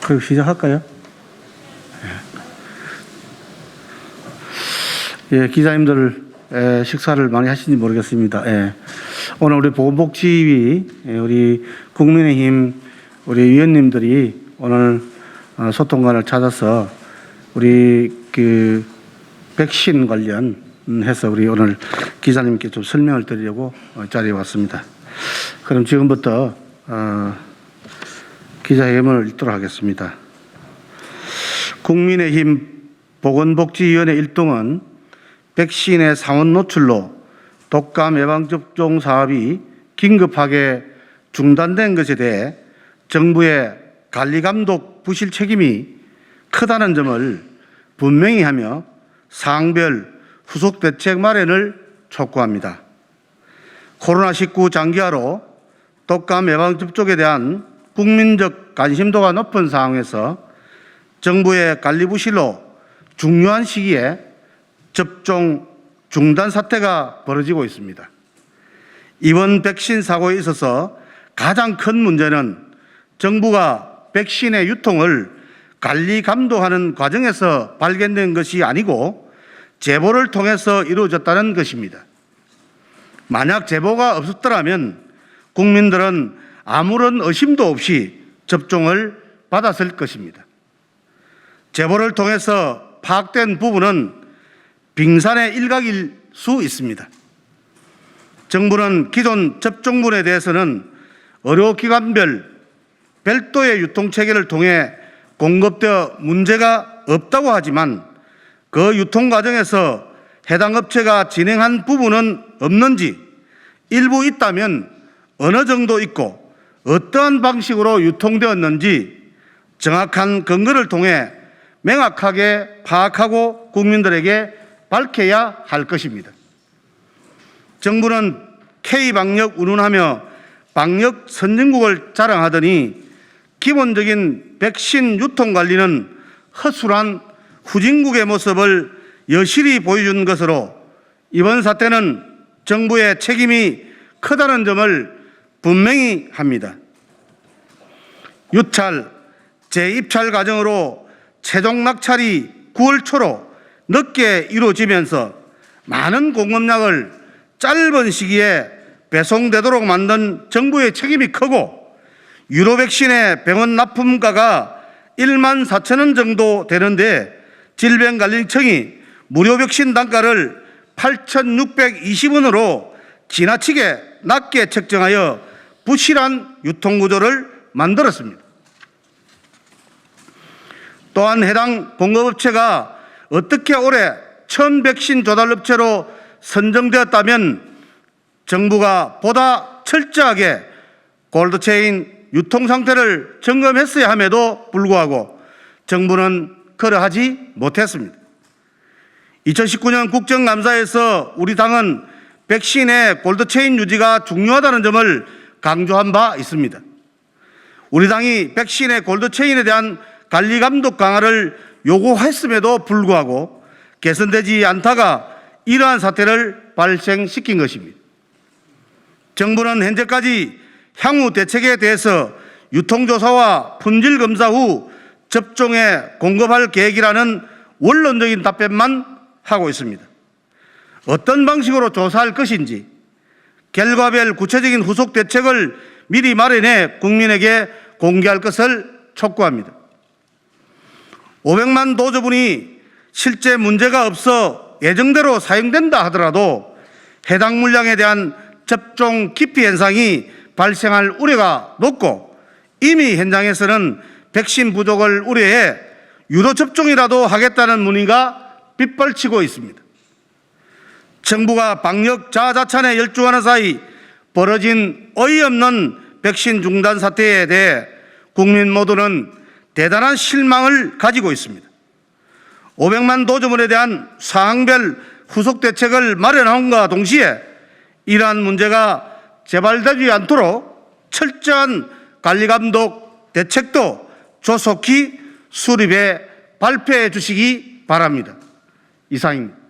그럼 시작할까요? 예, 기자님들 식사를 많이 하시는지 모르겠습니다. 예. 오늘 우리 보건복지위 우리 국민의힘 우리 위원님들이 오늘 소통관을 찾아서 우리 그 백신 관련해서 우리 오늘 기자님께 좀 설명을 드리려고 자리에 왔습니다. 그럼 지금부터 기자회견을 읽도록 하겠습니다. 국민의힘 보건복지위원회 1동은 백신의 상원 노출로 독감 예방접종 사업이 긴급하게 중단된 것에 대해 정부의 관리감독 부실 책임이 크다는 점을 분명히 하며 사항별 후속 대책 마련을 촉구합니다. 코로나19 장기화로 독감 예방접종에 대한 국민적 관심도가 높은 상황에서 정부의 관리 부실로 중요한 시기에 접종 중단 사태가 벌어지고 있습니다. 이번 백신 사고에 있어서 가장 큰 문제는 정부가 백신의 유통을 관리 감독하는 과정에서 발견된 것이 아니고 제보를 통해서 이루어졌다는 것입니다. 만약 제보가 없었더라면 국민들은 아무런 의심도 없이 접종을 받았을 것입니다. 제보를 통해서 파악된 부분은 빙산의 일각일 수 있습니다. 정부는 기존 접종물에 대해서는 의료기관별 별도의 유통체계를 통해 공급되어 문제가 없다고 하지만 그 유통 과정에서 해당 업체가 진행한 부분은 없는지, 일부 있다면 어느 정도 있고 어떠한 방식으로 유통되었는지 정확한 근거를 통해 명확하게 파악하고 국민들에게 밝혀야 할 것입니다. 정부는 K방역 운운하며 방역 선진국을 자랑하더니 기본적인 백신 유통 관리는 허술한 후진국의 모습을 여실히 보여준 것으로 이번 사태는 정부의 책임이 크다는 점을 분명히 합니다. 유찰, 재입찰 과정으로 최종 낙찰이 9월 초로 늦게 이루어지면서 많은 공급량을 짧은 시기에 배송되도록 만든 정부의 책임이 크고 유로 백신의 병원 납품가가 1만 4천 원 정도 되는데 질병관리청이 무료 백신 단가를 8,620원으로 지나치게 낮게 책정하여 부실한 유통구조를 만들었습니다. 또한 해당 공급업체가 어떻게 올해 천 백신 조달업체로 선정되었다면 정부가 보다 철저하게 콜드체인 유통 상태를 점검했어야 함에도 불구하고 정부는 그러하지 못했습니다. 2019년 국정감사에서 우리 당은 백신의 콜드체인 유지가 중요하다는 점을 강조한 바 있습니다. 우리 당이 백신의 콜드체인에 대한 관리 감독 강화를 요구했음에도 불구하고 개선되지 않다가 이러한 사태를 발생시킨 것입니다. 정부는 현재까지 향후 대책에 대해서 유통조사와 품질검사 후 접종에 공급할 계획이라는 원론적인 답변만 하고 있습니다. 어떤 방식으로 조사할 것인지 결과별 구체적인 후속 대책을 미리 마련해 국민에게 공개할 것을 촉구합니다. 500만 도저분이 실제 문제가 없어 예정대로 사용된다 하더라도 해당 물량에 대한 접종 기피 현상이 발생할 우려가 높고 이미 현장에서는 백신 부족을 우려해 유도 접종이라도 하겠다는 문의가 빗발치고 있습니다. 정부가 방역 자아자찬에 열중하는 사이 벌어진 어이없는 백신 중단 사태에 대해 국민 모두는 대단한 실망을 가지고 있습니다. 500만 도저물에 대한 사항별 후속 대책을 마련함과 동시에 이러한 문제가 재발되지 않도록 철저한 관리감독 대책도 조속히 수립해 발표해 주시기 바랍니다. 이상입니다.